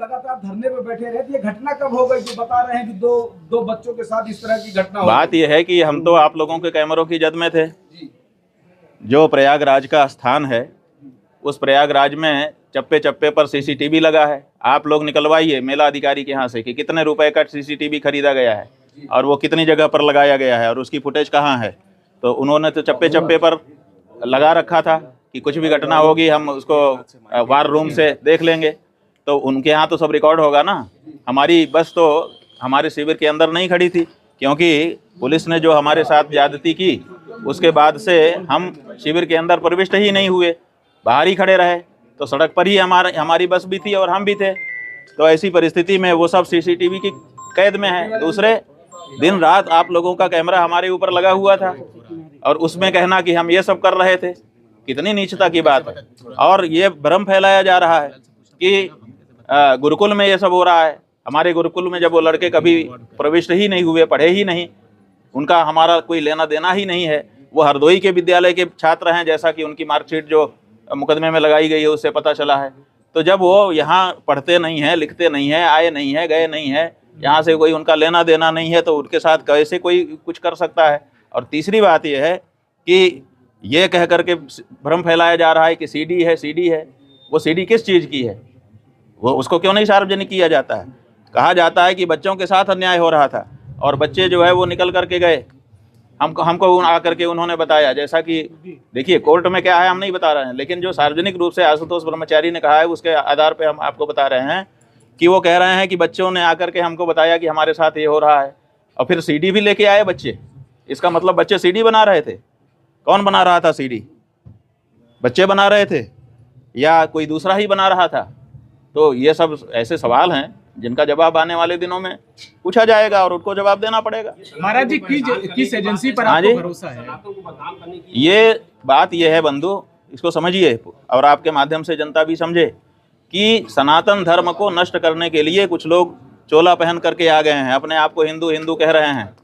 लगातार धरने पे बैठे रहे, ये घटना कब हो गई? जो बता रहे हैं कि दो बच्चों के साथ इस तरह की घटना हो गई। बात यह है कि हम तो आप लोगों के कैमरों की जद में थे। जो प्रयागराज का स्थान है, उस प्रयागराज में चप्पे चप्पे पर सीसीटीवी लगा है। आप लोग निकलवाइए मेला अधिकारी के यहाँ से कि कितने रुपए का सीसीटीवी खरीदा गया है और वो कितनी जगह पर लगाया गया है और उसकी फुटेज कहाँ है। तो उन्होंने तो चप्पे चप्पे पर लगा रखा था कि कुछ भी घटना होगी हम उसको वार रूम से देख लेंगे। तो उनके यहाँ तो सब रिकॉर्ड होगा ना। हमारी बस तो हमारे शिविर के अंदर नहीं खड़ी थी, क्योंकि पुलिस ने जो हमारे साथ ज्यादती की उसके बाद से हम शिविर के अंदर प्रविष्ट ही नहीं हुए, बाहर ही खड़े रहे। तो सड़क पर ही हमारी बस भी थी और हम भी थे। तो ऐसी परिस्थिति में वो सब सीसीटीवी की कैद में है। दूसरे दिन रात आप लोगों का कैमरा हमारे ऊपर लगा हुआ था और उसमें कहना कि हम ये सब कर रहे थे, कितनी नीचता की बात है। और ये भ्रम फैलाया जा रहा है कि गुरुकुल में ये सब हो रहा है। हमारे गुरुकुल में जब वो लड़के कभी प्रविष्ट ही नहीं हुए, पढ़े ही नहीं, उनका हमारा कोई लेना देना ही नहीं है। वो हरदोई के विद्यालय के छात्र हैं, जैसा कि उनकी मार्कशीट जो मुकदमे में लगाई गई है उससे पता चला है। तो जब वो यहाँ पढ़ते नहीं हैं, लिखते नहीं हैं, आए नहीं है, गए नहीं है, यहाँ से कोई उनका लेना देना नहीं है, तो उनके साथ कैसे कोई कुछ कर सकता है। और तीसरी बात यह है कि ये कह करके भ्रम फैलाया जा रहा है कि सीडी है, सीडी है। वो सीडी किस चीज़ की है, वो उसको क्यों नहीं सार्वजनिक किया जाता है। कहा जाता है कि बच्चों के साथ अन्याय हो रहा था और बच्चे जो है वो निकल करके गए, हमको आकर के उन्होंने बताया। जैसा कि देखिए कोर्ट में क्या है हम नहीं बता रहे हैं, लेकिन जो सार्वजनिक रूप से आशुतोष ब्रह्मचारी ने कहा है उसके आधार पे हम आपको बता रहे हैं कि वो कह रहे हैं कि बच्चों ने आकर के हमको बताया कि हमारे साथ ये हो रहा है। और फिर सीडी भी लेके आए बच्चे। इसका मतलब बच्चे सीडी बना रहे थे। कौन बना रहा था सीडी? बच्चे बना रहे थे या कोई दूसरा ही बना रहा था? तो ये सब ऐसे सवाल हैं जिनका जवाब आने वाले दिनों में पूछा जाएगा और उनको जवाब देना पड़ेगा। महाराज जी, किस एजेंसी पर आपको भरोसा है? ये बात ये है बंधु, इसको समझिए और आपके माध्यम से जनता भी समझे कि सनातन धर्म को नष्ट करने के लिए कुछ लोग चोला पहन करके आ गए हैं। अपने आप को हिंदू हिंदू कह रहे हैं।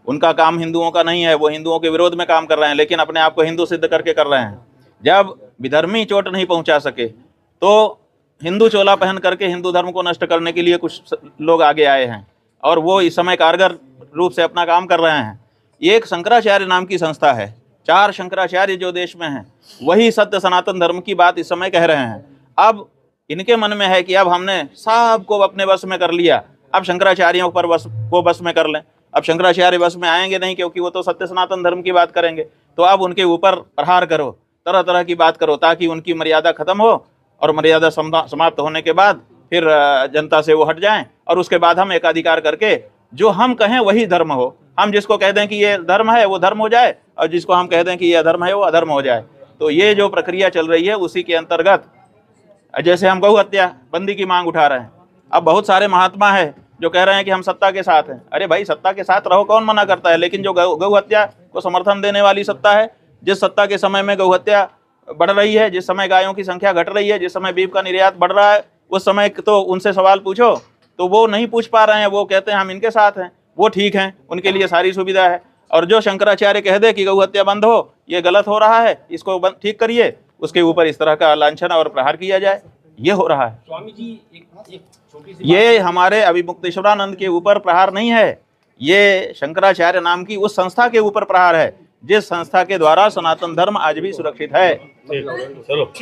उनका काम हिंदुओं का नहीं है, वो हिंदुओं के विरोध में काम कर रहे हैं, लेकिन अपने आप को हिंदू सिद्ध करके कर रहे हैं। जब विधर्मी चोट नहीं पहुंचा सके तो हिंदू चोला पहन करके हिंदू धर्म को नष्ट करने के लिए कुछ लोग आगे आए हैं और वो इस समय कारगर रूप से अपना काम कर रहे हैं। एक शंकराचार्य नाम की संस्था है, 4 शंकराचार्य जो देश में हैं, वही सत्य सनातन धर्म की बात इस समय कह रहे हैं। अब इनके मन में है कि अब हमने सबको अपने वश में कर लिया, अब शंकराचार्यों पर बस में कर लें। अब शंकराचार्य बस में आएंगे नहीं, क्योंकि वो तो सत्य सनातन धर्म की बात करेंगे। तो अब उनके ऊपर प्रहार करो, तरह तरह की बात करो, ताकि उनकी मर्यादा खत्म हो और मर्यादा समाप्त होने के बाद फिर जनता से वो हट जाएं और उसके बाद हम एकाधिकार करके जो हम कहें वही धर्म हो। हम जिसको कह दें कि ये धर्म है वो धर्म हो जाए और जिसको हम कह दें कि ये अधर्म है वो अधर्म हो जाए। तो ये जो प्रक्रिया चल रही है उसी के अंतर्गत जैसे हम गौ हत्या बंदी की मांग उठा रहे हैं। अब बहुत सारे महात्मा है जो कह रहे हैं कि हम सत्ता के साथ हैं। अरे भाई, सत्ता के साथ रहो, कौन मना करता है, लेकिन जो गौ हत्या को समर्थन देने वाली सत्ता है, जिस सत्ता के समय में गौ हत्या बढ़ रही है, जिस समय गायों की संख्या घट रही है, जिस समय बीफ का निर्यात बढ़ रहा है, उस समय तो उनसे सवाल पूछो तो वो नहीं पूछ पा रहे हैं। वो कहते हैं हम इनके साथ हैं, वो ठीक हैं, उनके लिए सारी सुविधा है। और जो शंकराचार्य कह दे कि गौ हत्या बंद हो, ये गलत हो रहा है, इसको ठीक करिए, उसके ऊपर इस तरह का लांछन और प्रहार किया जाए, ये हो रहा है। स्वामी जी, एक छोटी सी ये हमारे अभिमुक्तेश्वरानंद के ऊपर प्रहार नहीं है, ये शंकराचार्य नाम की उस संस्था के ऊपर प्रहार है जिस संस्था के द्वारा सनातन धर्म आज भी सुरक्षित है। चलो।